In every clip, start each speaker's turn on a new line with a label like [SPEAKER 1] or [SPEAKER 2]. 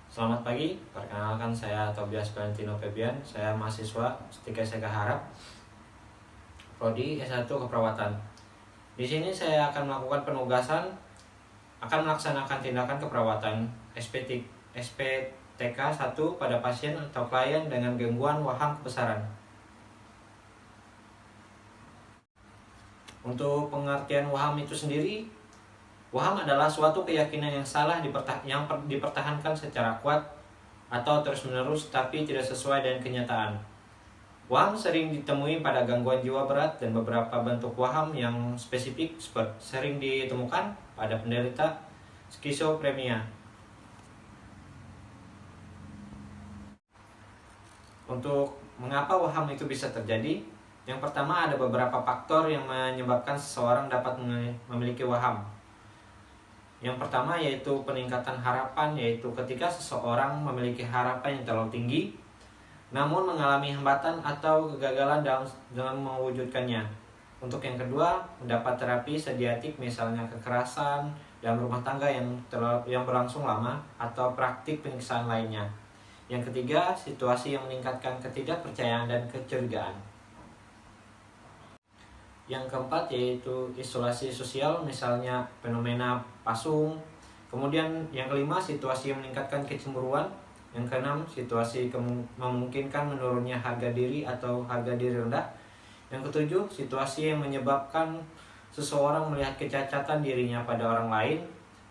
[SPEAKER 1] Selamat pagi, perkenalkan saya Tobias Valentino Febian. Saya mahasiswa Stika STK Harap, Prodi S1 Keperawatan. Di sini saya akan melakukan penugasan, akan melaksanakan tindakan keperawatan SPTK 1 pada pasien atau klien dengan gangguan waham kebesaran. Untuk pengertian waham itu sendiri, waham adalah suatu keyakinan yang salah yang dipertahankan secara kuat atau terus-menerus tapi tidak sesuai dengan kenyataan. Waham sering ditemui pada gangguan jiwa berat dan beberapa bentuk waham yang spesifik sering ditemukan pada penderita skizofrenia. Untuk mengapa waham itu bisa terjadi? Yang pertama, ada beberapa faktor yang menyebabkan seseorang dapat memiliki waham. Yang pertama yaitu peningkatan harapan, yaitu ketika seseorang memiliki harapan yang terlalu tinggi namun mengalami hambatan atau kegagalan dalam mewujudkannya. Untuk yang kedua, mendapat terapi sediatik, misalnya kekerasan dalam rumah tangga yang berlangsung lama atau praktik penyiksaan lainnya. Yang ketiga, situasi yang meningkatkan ketidakpercayaan dan kecurigaan. Yang keempat yaitu isolasi sosial, misalnya fenomena pasung. Kemudian yang kelima, situasi yang meningkatkan kecemburuan. Yang keenam, situasi memungkinkan menurunnya harga diri atau harga diri rendah. Yang ketujuh, situasi yang menyebabkan seseorang melihat kecacatan dirinya pada orang lain,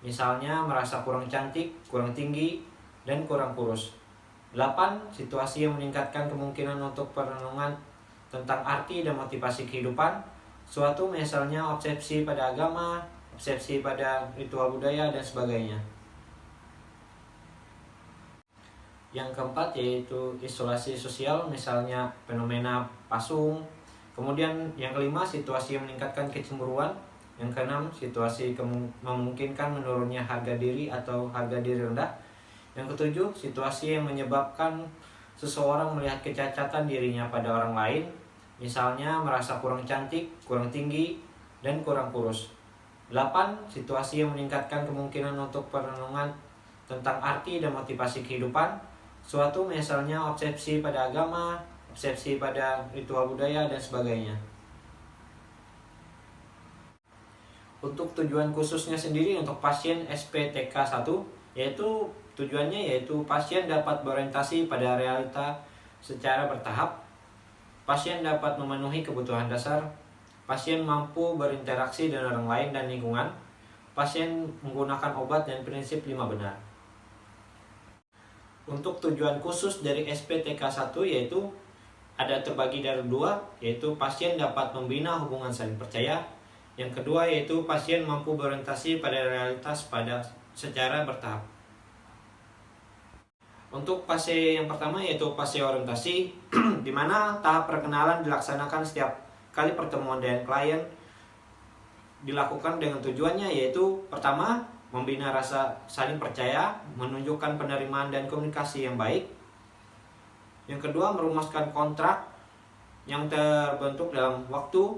[SPEAKER 1] misalnya merasa kurang cantik, kurang tinggi, dan kurang kurus. 8. Situasi yang meningkatkan kemungkinan untuk perenungan tentang arti dan motivasi kehidupan suatu, misalnya obsesi pada agama, obsesi pada ritual budaya, dan sebagainya. Yang keempat yaitu isolasi sosial, misalnya fenomena pasung. Kemudian yang kelima, situasi yang meningkatkan kecemburuan. Yang keenam, situasi memungkinkan menurunnya harga diri atau harga diri rendah. Yang ketujuh, situasi yang menyebabkan seseorang melihat kecacatan dirinya pada orang lain, misalnya merasa kurang cantik, kurang tinggi, dan kurang kurus. 8. Situasi yang meningkatkan kemungkinan untuk perenungan tentang arti dan motivasi kehidupan suatu, misalnya obsesi pada agama, obsesi pada ritual budaya, dan sebagainya. Untuk tujuan khususnya sendiri untuk pasien SPTK 1, yaitu tujuannya pasien dapat berorientasi pada realita secara bertahap, pasien dapat memenuhi kebutuhan dasar, pasien mampu berinteraksi dengan orang lain dan lingkungan, pasien menggunakan obat dan prinsip 5 benar. Untuk tujuan khusus dari SPTK 1 yaitu ada terbagi dari dua, yaitu pasien dapat membina hubungan saling percaya. Yang kedua yaitu pasien mampu berorientasi pada realitas secara bertahap. Untuk fase yang pertama yaitu fase orientasi, di mana tahap perkenalan dilaksanakan setiap kali pertemuan dengan klien dilakukan dengan tujuannya yaitu pertama, membina rasa saling percaya, menunjukkan penerimaan dan komunikasi yang baik. Yang kedua, merumuskan kontrak yang terbentuk dalam waktu,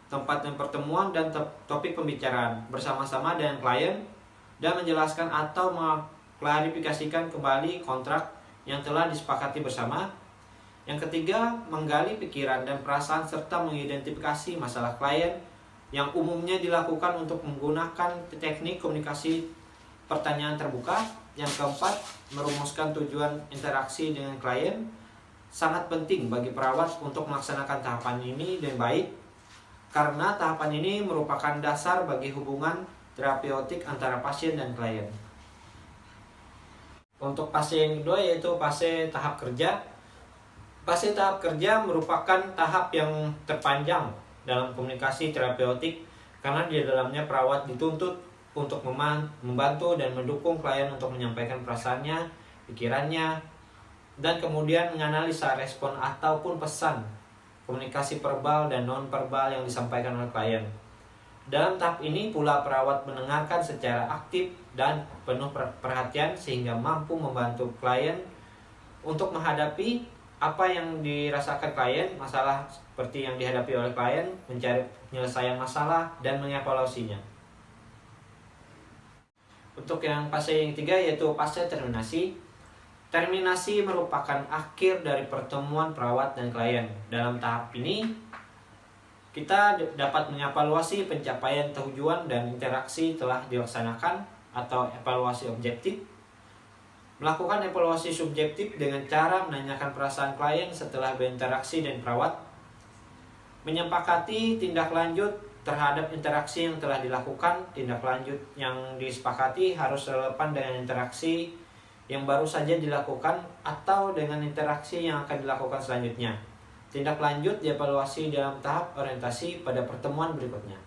[SPEAKER 1] tempat dan pertemuan, dan topik pembicaraan bersama-sama dengan klien, dan menjelaskan atau mengklarifikasikan kembali kontrak yang telah disepakati bersama. Yang ketiga, menggali pikiran dan perasaan serta mengidentifikasi masalah klien yang umumnya dilakukan untuk menggunakan teknik komunikasi pertanyaan terbuka. Yang keempat, merumuskan tujuan interaksi dengan klien. Sangat penting bagi perawat untuk melaksanakan tahapan ini dengan baik, karena tahapan ini merupakan dasar bagi hubungan terapeutik antara pasien dan klien. Untuk fase yang kedua yaitu fase tahap kerja. Fase tahap kerja merupakan tahap yang terpanjang dalam komunikasi terapeutik, karena di dalamnya perawat dituntut untuk membantu dan mendukung klien untuk menyampaikan perasaannya, pikirannya, dan kemudian menganalisa respon ataupun pesan komunikasi verbal dan non-verbal yang disampaikan oleh klien. Dalam tahap ini pula perawat mendengarkan secara aktif dan penuh perhatian sehingga mampu membantu klien untuk menghadapi apa yang dirasakan klien, masalah seperti yang dihadapi oleh klien, mencari penyelesaian masalah dan mengevaluasinya. Untuk yang fase yang ketiga yaitu fase terminasi. Terminasi merupakan akhir dari pertemuan perawat dan klien. Dalam tahap ini, kita dapat mengevaluasi pencapaian tujuan dan interaksi telah dilaksanakan atau evaluasi objektif. Melakukan evaluasi subjektif dengan cara menanyakan perasaan klien setelah berinteraksi dan perawat. Menyepakati tindak lanjut terhadap interaksi yang telah dilakukan. Tindak lanjut yang disepakati harus relevan dengan interaksi yang baru saja dilakukan atau dengan interaksi yang akan dilakukan selanjutnya. Tindak lanjut dievaluasi dalam tahap orientasi pada pertemuan berikutnya.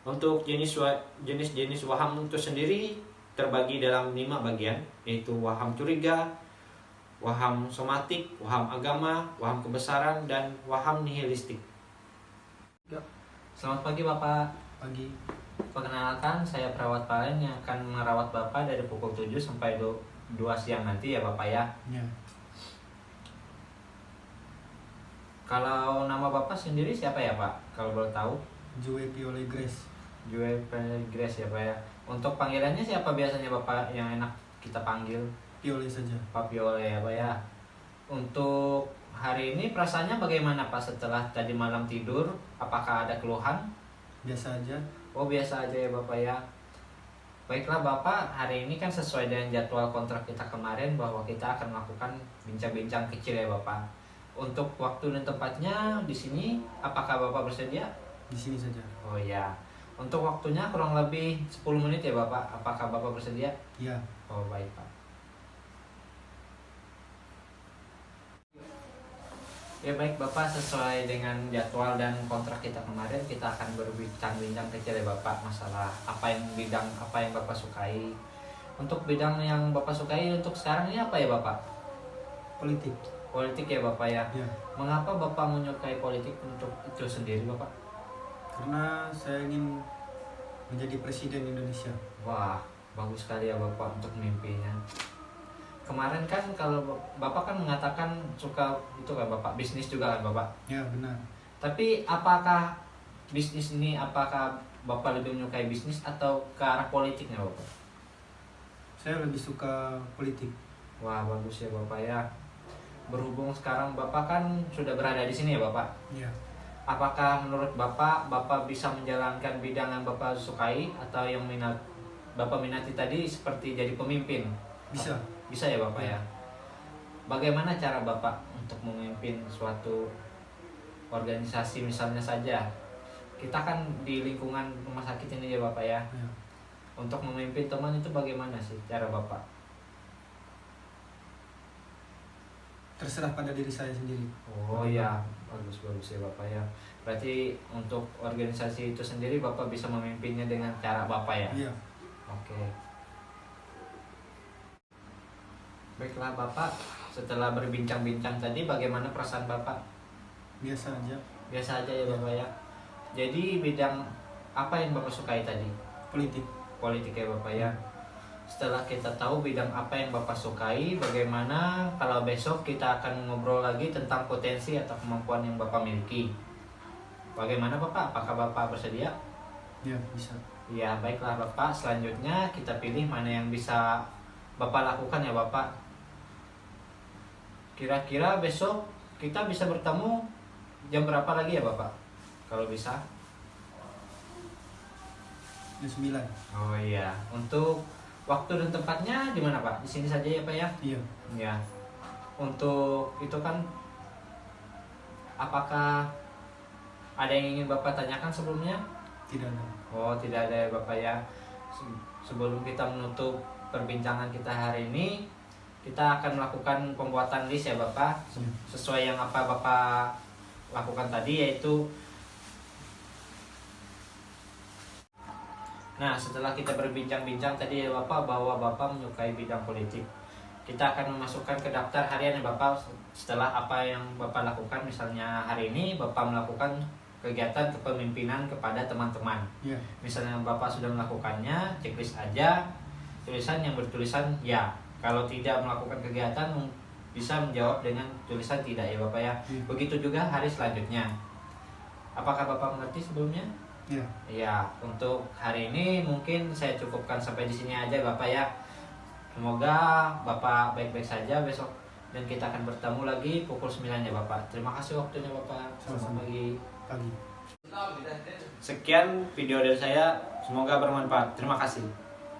[SPEAKER 1] Untuk jenis-jenis waham itu sendiri terbagi dalam 5 bagian, yaitu waham curiga, waham somatik, waham agama, waham kebesaran, dan waham nihilistik. Selamat pagi Bapak.
[SPEAKER 2] Pagi.
[SPEAKER 1] Perkenalkan, saya perawat Palen yang akan merawat Bapak dari pukul 7 sampai 2 siang nanti ya Bapak ya.
[SPEAKER 2] Ya.
[SPEAKER 1] Kalau nama Bapak sendiri siapa ya Pak? Kalau boleh tahu?
[SPEAKER 2] Joe Piole Grace.
[SPEAKER 1] Joe Grace ya Pak ya. Untuk panggilannya siapa biasanya Bapak yang enak kita panggil?
[SPEAKER 2] Piole saja.
[SPEAKER 1] Pak Piole ya Pak ya. Untuk hari ini perasaannya bagaimana Pak setelah tadi malam tidur? Apakah ada keluhan?
[SPEAKER 2] Biasa aja.
[SPEAKER 1] Oh biasa aja ya Bapak ya. Baiklah Bapak, hari ini kan sesuai dengan jadwal kontrak kita kemarin bahwa kita akan melakukan bincang-bincang kecil ya Bapak. Untuk waktu dan tempatnya di sini, apakah Bapak bersedia?
[SPEAKER 2] Di sini saja.
[SPEAKER 1] Oh ya. Untuk waktunya kurang lebih 10 menit ya Bapak. Apakah Bapak bersedia?
[SPEAKER 2] Ya.
[SPEAKER 1] Oh baik Pak. Ya baik Bapak, sesuai dengan jadwal dan kontrak kita kemarin, kita akan berbincang-bincang kecil ya Bapak masalah bidang apa yang Bapak sukai. Untuk bidang yang Bapak sukai untuk sekarang ini apa ya Bapak?
[SPEAKER 2] Politik.
[SPEAKER 1] Politik ya Bapak ya.
[SPEAKER 2] Ya.
[SPEAKER 1] Mengapa Bapak menyukai politik untuk itu sendiri Bapak?
[SPEAKER 2] Karena saya ingin menjadi presiden Indonesia.
[SPEAKER 1] Wah, bagus sekali ya Bapak untuk mimpinya. Kemarin kan kalau Bapak kan mengatakan suka itu kan Bapak, bisnis juga kan Bapak?
[SPEAKER 2] Ya, benar.
[SPEAKER 1] Tapi apakah bisnis ini, apakah Bapak lebih menyukai bisnis atau ke arah politiknya Bapak?
[SPEAKER 2] Saya lebih suka politik.
[SPEAKER 1] Wah bagus ya Bapak ya. Berhubung sekarang Bapak kan sudah berada di sini ya Bapak.
[SPEAKER 2] Ya.
[SPEAKER 1] Apakah menurut Bapak bisa menjalankan bidang yang Bapak sukai atau yang Bapak minati tadi seperti jadi pemimpin?
[SPEAKER 2] Bisa.
[SPEAKER 1] Bisa ya Bapak ya. Bagaimana cara Bapak untuk memimpin suatu organisasi misalnya saja? Kita kan di lingkungan rumah sakit ini ya Bapak ya.
[SPEAKER 2] Ya.
[SPEAKER 1] Untuk memimpin teman itu bagaimana sih cara Bapak?
[SPEAKER 2] Terserah pada diri saya sendiri.
[SPEAKER 1] Oh ya, bagus ya Bapak ya. Berarti untuk organisasi itu sendiri Bapak bisa memimpinnya dengan cara Bapak ya?
[SPEAKER 2] Iya.
[SPEAKER 1] Oke. Baiklah Bapak, setelah berbincang-bincang tadi bagaimana perasaan Bapak?
[SPEAKER 2] Biasa aja.
[SPEAKER 1] Biasa aja ya Bapak ya. Jadi bidang apa yang Bapak sukai tadi?
[SPEAKER 2] Politik.
[SPEAKER 1] Politik ya Bapak ya. Setelah kita tahu bidang apa yang Bapak sukai, bagaimana kalau besok kita akan ngobrol lagi tentang potensi atau kemampuan yang Bapak miliki? Bagaimana Bapak? Apakah Bapak bersedia?
[SPEAKER 2] Ya, bisa.
[SPEAKER 1] Ya baiklah Bapak, selanjutnya kita pilih mana yang bisa Bapak lakukan ya Bapak. Kira-kira besok kita bisa bertemu jam berapa lagi ya Bapak? Kalau bisa?
[SPEAKER 2] Jam 9.
[SPEAKER 1] Oh iya, untuk waktu dan tempatnya di mana Pak? Di sini saja ya Pak ya?
[SPEAKER 2] Iya.
[SPEAKER 1] Ya. Untuk itu kan apakah ada yang ingin Bapak tanyakan sebelumnya?
[SPEAKER 2] Tidak ada.
[SPEAKER 1] Oh, tidak ada ya Bapak ya. Sebelum kita menutup perbincangan kita hari ini, kita akan melakukan pembuatan list ya Bapak. Sesuai yang apa Bapak lakukan tadi, yaitu nah setelah kita berbincang-bincang tadi ya Bapak bahwa Bapak menyukai bidang politik, kita akan memasukkan ke daftar harian ya Bapak. Setelah apa yang Bapak lakukan, misalnya hari ini Bapak melakukan kegiatan kepemimpinan kepada teman-teman.
[SPEAKER 2] Ya.
[SPEAKER 1] Misalnya Bapak sudah melakukannya, checklist aja, tulisan yang bertulisan ya. Kalau tidak melakukan kegiatan, bisa menjawab dengan tulisan tidak ya Bapak ya. Begitu juga hari selanjutnya. Apakah Bapak mengerti sebelumnya?
[SPEAKER 2] Iya.
[SPEAKER 1] Ya, untuk hari ini mungkin saya cukupkan sampai di sini aja Bapak ya. Semoga Bapak baik-baik saja besok dan kita akan bertemu lagi pukul 9 ya Bapak. Terima kasih waktunya Bapak.
[SPEAKER 2] Sama-sama.
[SPEAKER 1] Selamat pagi.
[SPEAKER 2] Pagi.
[SPEAKER 1] Sekian video dari saya, semoga bermanfaat. Terima kasih.